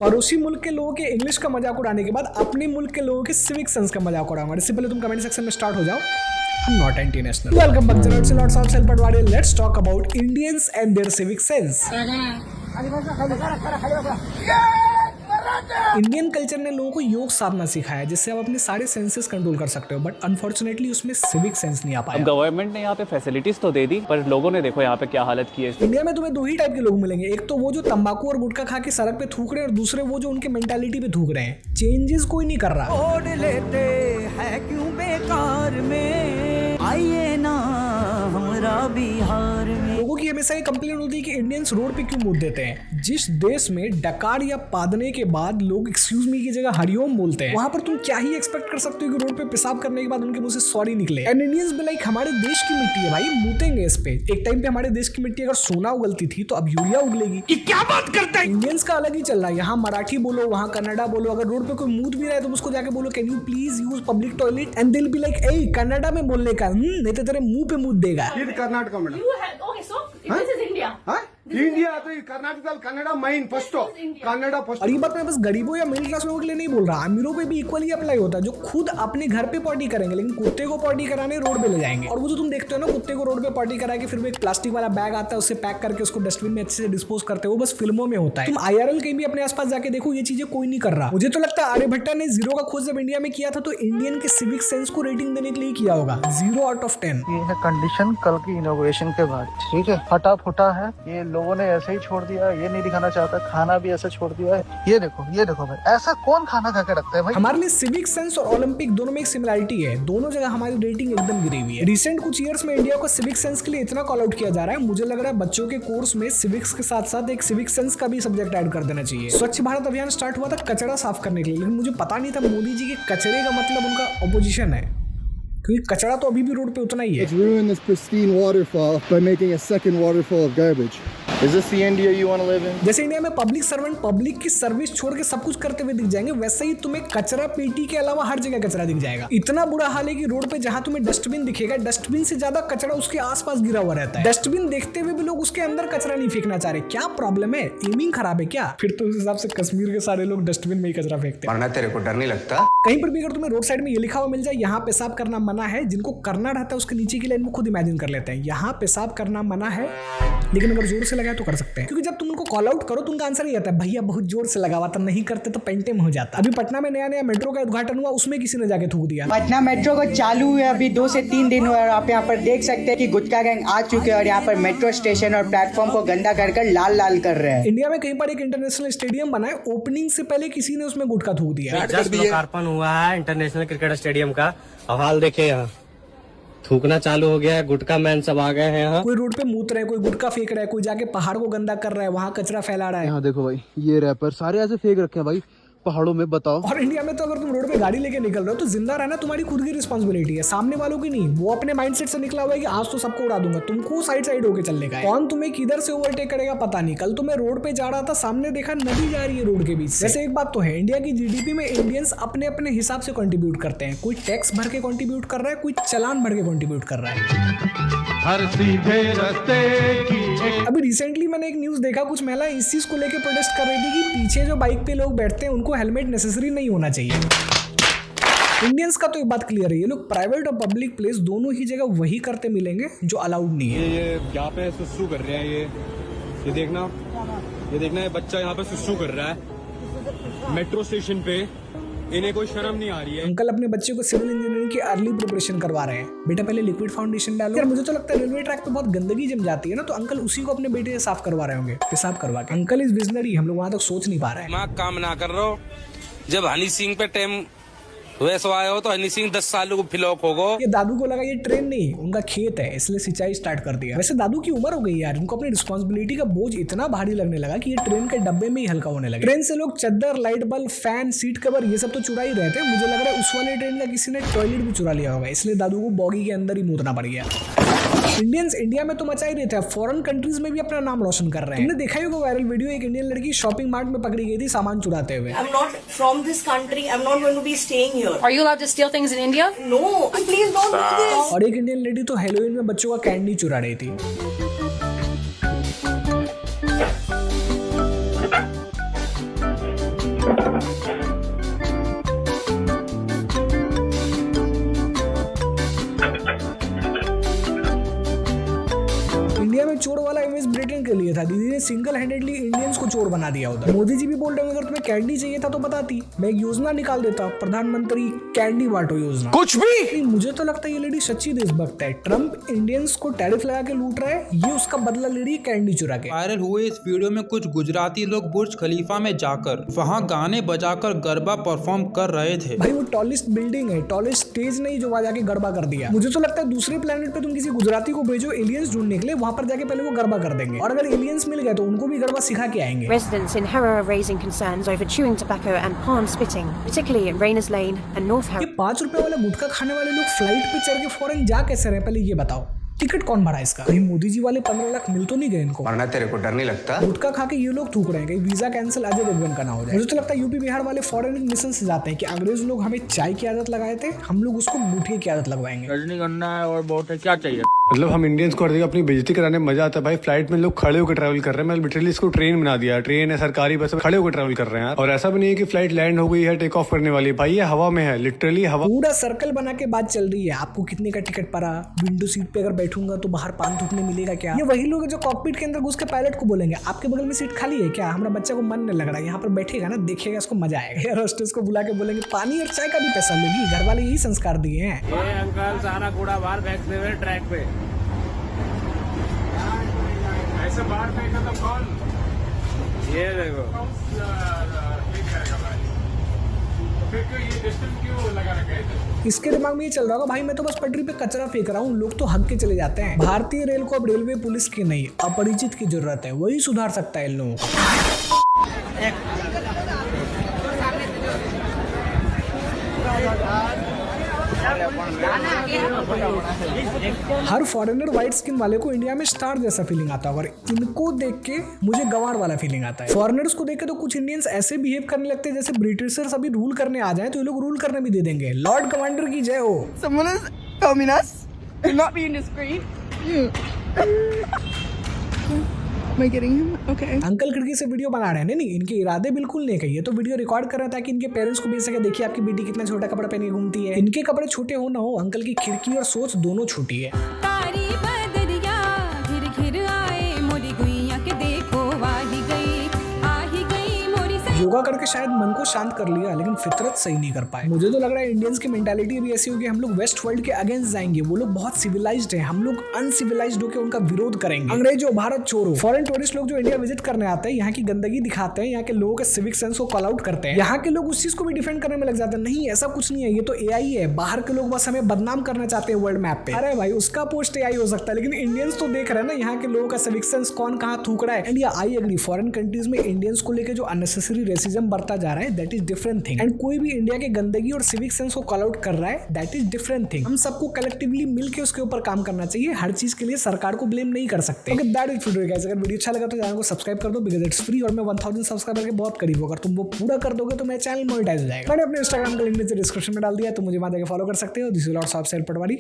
पड़ोसी मुल्क के लोगों के इंग्लिश का मजाक उड़ाने के बाद अपने मुल्क के लोगों के सिविक सेंस का मजाक उड़ाऊंगा। इससे पहले तुम कमेंट सेक्शन में स्टार्ट हो जाओ। I'm not anti-national. Welcome back to Lots of Self-Advice. Let's talk about Indians and their civic sense. Indian culture ने लोगों को योग साधना सिखाया जिससे आप अपने सारे सेंसेस कंट्रोल कर सकते हो, बट अनफॉर्चुनेटली उसमें सिविक सेंस नहीं आ पाया। गवर्नमेंट ने यहाँ पे फैसिलिटीज तो दे दी, पर लोगों ने देखो यहाँ पे क्या हालत की है। इंडिया में तुम्हें दो ही टाइप के लोग मिलेंगे, एक तो वो जो तंबाकू और गुटखा खा के सड़क पे थूक रहे हैं, और दूसरे वो जो उनके मेंटालिटी पे थूक रहे हैं। चेंजेस कोई नहीं कर रहा। ओढ़ लेते हैं क्यों बेकार में, आइए ना हमारा बिहार में। लोगों की हमेशा ये कंप्लेंट होती है कि इंडियंस रोड पे क्यों मुंह देते हैं। जिस देश में डकार या पादने के बाद लोग एक्सक्यूज मी की जगह हरिओम बोलते हैं, वहां पर तुम क्या ही एक्सपेक्ट कर सकते हो कि रोड पे पेशाब करने के बाद उनके मुंह से सॉरी निकले। एंड इंडियंस भी लाइक हमारे देश की मिट्टी है भाई, मूतेंगे इस पे। एक टाइम पे हमारे देश की मिट्टी अगर सोना उगलती थी तो अब यूरिया उगलेगी। ये क्या बात करता है। इंडियंस का अलग ही चल रहा है। यहाँ मराठी बोलो, वहाँ कन्नडा बोलो। अगर रोड पे कोई मूत भी रहा है तो उसको जाके बोलो can you please use public toilet, and दिल बी लाइक ए कन्नडा में बोलने का नहीं तो तेरे मुंह पे मूत देगा। Karnataka madam Okay, so this is India. India तो Karnataka Kannada man first Kannada first. और ये बात मैं बस गरीबों या मिडिल क्लास लोगों के लिए नहीं बोल रहा, अमीरों पे भी इक्वली अप्लाई होता है, जो खुद अपने घर पे पार्टी करेंगे लेकिन कुत्ते को पार्टी कराने रोड पे ले जाएंगे। और वो जो तुम देखते हो ना कुत्ते को रोड पे पार्टी करा के फिर वो एक प्लास्टिक वाला बैग आता है, उससे पैक करके उसको डस्टबिन में अच्छे से डिस्पोज करते हैं, वो बस फिल्मों में होता है। तुम IRL कहीं भी अपने आसपास जाके देखो, ये चीजें कोई नहीं कर रहा। मुझे तो लगता है आर्यभट्टा ने जीरो का खोज जब इंडिया में किया था तो इंडियन के सिविक सेंस को रेटिंग देने के लिए किया होगा 0 आउट ऑफ 10। ये है कंडीशन कल की इनॉग्रेशन के बाद, ठीक है। फटा फुटा है, ये लोगों ने ऐसे ही छोड़ दिया, ये नहीं दिखाना चाहता। खाना भी ऐसा छोड़ दिया है। ये देखो भाई, ऐसा कौन खाना खा के रखता है भाई। हमारे लिए सिविक सेंस और ओलंपिक दोनों में एक सिमिलरिटी है, दोनों जगह हमारी रेटिंग एकदम गिरी हुई है। रिसेंट कुछ ईयर्स में इंडिया को सिविक सेंस के लिए इतना कॉल आउट किया जा रहा है, मुझे लग रहा है बच्चों के कोर्स में सिविक्स के साथ साथ एक सिविक सेंस का भी सब्जेक्ट ऐड कर देना चाहिए। स्वच्छ भारत अभियान स्टार्ट हुआ था कचरा साफ करने के लिए, लेकिन मुझे पता नहीं था मोदी जी के कचरे का मतलब उनका ऑपोजिशन है, क्योंकि कचरा तो अभी भी रोड पे उतना ही है। Let's ruin this pristine waterfall by making a second waterfall of garbage. Is this the India you want to live in? जैसे इंडिया में पब्लिक सर्वेंट पब्लिक की सर्विस छोड़ के सब कुछ करते हुए दिख जाएंगे, वैसे ही तुम्हें कचरा पेटी के अलावा हर जगह कचरा दिख जाएगा। इतना बुरा हाल है कि रोड पे जहां तुम्हें डस्टबिन दिखेगा, डस्टबिन से ज्यादा कचरा उसके आसपास गिरा हुआ रहता है। डस्टबिन देखते हुए भी लोग उसके अंदर कचरा नहीं फेंकना चाह रहे। क्या प्रॉब्लम है? एमिंग खराब है क्या? फिर तो उस हिसाब से कश्मीर के सारे लोग डस्टबिन में ही कचरा फेंकते हैं। वरना तेरे को डर नहीं लगता? कहीं पर भी अगर तुम्हें रोड साइड में ये लिखा हुआ मिल जाए यहाँ पेशाब करना मना है, जिनको करना रहता है उसके नीचे की लाइन में खुद इमेजिन कर लेते हैं यहाँ पेशाब करना मना है, लेकिन अगर जोर से लगाए तो कर सकते हैं। क्योंकि जब तुम उनको कॉल आउट करो तो उनका आंसर ही आता है भैया बहुत जोर से लगा हुआ था, नहीं करते तो पेंटे में हो जाता। अभी पटना में नया नया मेट्रो का उद्घाटन हुआ, उसमें किसी ने जाके थूक दिया। पटना मेट्रो को चालू है अभी 2 से 3 दिन हुआ और आप यहाँ पर देख सकते हैं कि गुटखा गैंग आ चुके हैं और यहाँ पर मेट्रो स्टेशन और प्लेटफॉर्म को गंदा कर लाल लाल कर रहे हैं। इंडिया में कहीं पर एक इंटरनेशनल स्टेडियम बना है, ओपनिंग से पहले किसी ने उसमें गुटखा थूक दिया। लोकार्पण हुआ है इंटरनेशनल क्रिकेट स्टेडियम का, हाल देखे यहाँ थूकना चालू हो गया है, गुटखा मैन सब आ गए हैं यहाँ। कोई रोड पे मूत रहा है, कोई गुटखा फेंक रहा है, कोई जाके पहाड़ को गंदा कर रहा है, वहाँ कचरा फैला रहा है। यहाँ देखो भाई, ये रैपर सारे ऐसे फेंक रखे हैं भाई पहाड़ों में, बताओ। और इंडिया में तो अगर तुम रोड पे गाड़ी लेके निकल रहे हो तो जिंदा रहना तुम्हारी खुद की रिस्पांसिबिलिटी है, सामने वालों की नहीं। वो अपने माइंडसेट से निकला हुआ है कि आज तो सबको उड़ा दूंगा, तुमको साइड होके चलने का है। कौन तुम्हें किधर से ओवरटेक करेगा पता नहीं। कल तो मैं रोड पे जा रहा था, सामने देखा नदी जा रही है रोड के बीच से। वैसे एक बात तो है, इंडिया की GDP में इंडियंस अपने अपने हिसाब से कंट्रीब्यूट करते हैं। कोई टैक्स भर के कंट्रीब्यूट कर रहा है, कोई चलान भर के कंट्रीब्यूट कर रहा है। हर सीधे रास्ते की अभी रिसेंटली मैंने एक न्यूज देखा, कुछ महिला इस चीज को लेकर प्रोटेस्ट कर रही थी कि पीछे जो बाइक पे लोग बैठते हैं उनको हेलमेट नेसेसरी नहीं होना चाहिए। इंडियंस का तो एक बात क्लियर है, ये लोग प्राइवेट और पब्लिक प्लेस दोनों ही जगह वही करते मिलेंगे जो अलाउड नहीं है। ये यहाँ पे सुसु कर रहे हैं, ये देखना ये बच्चा यहाँ पे सुसु कर रहा है मेट्रो स्टेशन पे, इन्हें कोई शर्म नहीं आ रही है। अंकल अपने बच्चे को सिविल इंजीनियरिंग की अर्ली प्रिपरेशन करवा रहे हैं। बेटा पहले लिक्विड फाउंडेशन डालो। यार मुझे तो लगता है रेलवे ट्रैक पे बहुत गंदगी जम जाती है ना, तो अंकल उसी को अपने बेटे से साफ करवा रहे होंगे, पेशाब करवा के। अंकल इज विजनरी, हम लोग वहां तक सोच नहीं पा रहे हैं। काम ना कर रहे हो, जब हनी सिंह पे टाइम वैसे आए हो तो हनी सिंह 10 साल को फिलौक होगो। ये दादू को लगा ये ट्रेन नहीं उनका खेत है, इसलिए सिंचाई स्टार्ट कर दिया। वैसे दादू की उम्र हो गई यार, उनको अपनी रिस्पांसिबिलिटी का बोझ इतना भारी लगने लगा कि ये ट्रेन के डब्बे में ही हल्का होने लगा। ट्रेन से लोग चद्दर, light bulb, fan, seat cover ये सब तो चुरा ही रहते हैं। मुझे लग रहा है उस वाले ट्रेन का किसी ने टॉयलेट भी चुरा लिया होगा, इसलिए दादू को बॉगी के अंदर ही मूतना पड़ गया। इंडियंस इंडिया में तो मचा ही रहता है, फॉरेन कंट्रीज में भी अपना नाम रोशन कर रहे हैं। तुमने देखा ही होगा वायरल वीडियो, एक इंडियन लड़की शॉपिंग मार्ट में पकड़ी गई थी सामान चुराते हुए। I'm not from this country. I'm not going to be staying here. Are you allowed to steal things in India? No, please don't do this. और एक इंडियन लेडी तो हेलोइन में बच्चों का कैंडी चुरा रही थी। इंडिया में चोर वाला इमेज ब्रिटेन के लिए था, दीदी ने सिंगल हैंडेडली इंडियंस को चोर बना दिया उधर। मोदी जी भी बोल रहे हैं अगर तुम्हें कैंडी चाहिए था तो बताती, मैं एक योजना निकाल देता, प्रधानमंत्री कैंडी बांटो योजना। कुछ भी मुझे तो लगता है ये लेडी सच्ची देशभक्त है। ट्रम्प इंडियंस को टैरिफ लगा के लूट रहा है, ये उसका बदला ले रही है कैंडी चुरा के। वायरल हुए इस वीडियो में कुछ गुजराती लोग बुर्ज खलीफा में जाकर वहाँ गाने बजाकर गरबा परफॉर्म कर रहे थे। भाई वो टॉलेस्ट बिल्डिंग है, टॉलेस्ट स्टेज नहीं जो वहाँ जाके गरबा कर दिया। मुझे तो लगता है दूसरे प्लेनेट पे तुम किसी गुजराती को भेजो एलियंस ढूंढने के लिए, वहाँ पर जाके पहले वो गरबा कर देंगे, और अगर एलियंस मिल गए तो उनको भी गरबा सिखा के आएंगे। Residents in Harrow are raising concerns over chewing tobacco and palm spitting, particularly in Rayners Lane and North Harrow. ये 5 रुपए वाला गुटखा खाने वाले लोग फ्लाइट पे चढ़ के फॉरेन जा कैसे रहे, पहले ये बताओ। टिकट कौन भरा इसका? कहीं मोदी जी वाले 15 लाख मिल तो नहीं गए इनको? मरना तेरे को डर नहीं लगता? गुटखा खा के ये लोग थूक रहे हैं कि वीजा कैंसिल अजय देवगन का ना हो जाए। मुझे तो लगता है यूपी बिहार वाले फॉरेन मिशन से जाते हैं कि अंग्रेज लोग हमें चाय की आदत लगाए थे, हम लोग उसको मुठिए की आदत लगवाएंगे। रजनीगंधा है और बहुत है, क्या चाहिए? मतलब हम इंडियंस को हर जगह अपनी बेइज्जती कराने में मजा आता है भाई। फ्लाइट में लोग खड़े होकर ट्रैवल कर रहे हैं, मैं लिटरली इसको ट्रेन बना दिया। ट्रेन है सरकारी बस, खड़े होकर ट्रैवल कर रहे हैं। और ऐसा भी नहीं है कि फ्लाइट लैंड हो गई है, टेक ऑफ करने वाली है, भाई ये हवा में है, लिटरली हवा। पूरा सर्कल बना के बात चल रही है, आपको कितने का टिकट पड़ा, विंडो सीट पे अगर बैठूंगा तो बाहर पान थूकने मिलेगा क्या? ये वही लोग जो कॉकपिट के अंदर घुस के पायलट को बोलेंगे आपके बगल में सीट खाली है क्या, हमारा बच्चा को मन नहीं लग रहा है, यहाँ पर बैठेगा ना, देखेगा इसको मजा आएगा। एयर होस्टेस को बुला के बोलेंगे पानी और चाय का भी पैसा लोगी, घर वाले यही संस्कार दिए हैं। ये अंकल सारा कूड़ा बाहर फेंकते हुए ट्रैक पे, ऐसे बाहर फेंका तो कौन? ये देखो इसके दिमाग में ये चल रहा होगा भाई मैं तो बस पटरी पे कचरा फेंक रहा हूँ, लोग तो हक के चले जाते हैं। भारतीय रेल को अब रेलवे पुलिस की नहीं अपरिचित की जरूरत है, वही सुधार सकता है इन लोगों को। हर फॉरेनर व्हाइट स्किन वाले को इंडिया में स्टार जैसा फीलिंग आता है, और इनको देख के मुझे गंवार वाला फीलिंग आता है। फॉरेनर्स को देख के तो कुछ इंडियंस ऐसे बिहेव करने लगते हैं जैसे ब्रिटिशर्स अभी रूल करने आ जाए तो ये लोग रूल करने भी दे देंगे। लॉर्ड कमांडर की जय हो। अंकल खिड़की से वीडियो बना रहे हैं, नहीं इनके इरादे बिल्कुल नहीं कही है, तो वीडियो रिकॉर्ड कर रहे हैं ताकि इनके पेरेंट्स को भी सके देखिए आपकी बेटी कितना छोटा कपड़ा पहन के घूमती है। इनके कपड़े छोटे हो ना हो, अंकल की खिड़की और सोच दोनों छोटी है। योगा करके शायद मन को शांत कर लिया, लेकिन फितरत सही नहीं कर पाए। मुझे तो लग रहा है इंडियंस की मेंटालिटी अभी ऐसी होगी, हम लोग वेस्ट वर्ल्ड के अगेंस्ट जाएंगे, वो लोग बहुत सिविलाइज्ड हैं, हम लोग अनसिविलाइज्ड होकर उनका विरोध करेंगे। अंग्रेजो भारत छोड़ो। फॉरेन टूरिस्ट लोग जो इंडिया विजिट करने आते हैं, यहाँ की गंदगी दिखाते हैं, यहाँ के लोगों के सिविक सेंस को कॉल आउट करते हैं, यहाँ के लोग उस चीज को भी डिफेंड करने में लग जाते हैं। नहीं ऐसा कुछ नहीं है, ये तो एआई है, बाहर के लोग बस हमें बदनाम करना चाहते हैं वर्ल्ड मैप पे। अरे भाई उसका पोस्ट एआई हो सकता है, लेकिन इंडियंस तो देख रहे हैं ना यहाँ के लोगों का सिविक सेंस कौन कहाँ थूक रहा है। And I agree, foreign countries में इंडियंस को लेकर जो अननेसेसरी रेसिज्म बढ़ता जा रहा है that is different thing. And कोई भी इंडिया के गंदगी और सिविक सेंस को कॉल आउट कर रहा है दैट इज डिफरेंट थिंग। हम सबको कलेक्टिवली मिलकर उसके ऊपर काम करना चाहिए, हर चीज के लिए सरकार को ब्लेम नहीं कर सकते। अगर दैट इज वीडियो गाइस, अगर वीडियो अच्छा लगा तो चैनल को सब्सक्राइब कर दो बिकॉज़ इट्स फ्री, और मैं 1000 सब्सक्राइबर के बहुत करीब हूं। अगर तुम वो पूरा कर दोगे तो मेरा चैनल मोनेटाइज हो जाएगा। मैंने अपने इंस्टाग्राम का लिंक नीचे डिस्क्रिप्शन में डाल दिया, तो मुझे वहां जाकर फॉलो कर सकते हो। This is lords of sale Patwari.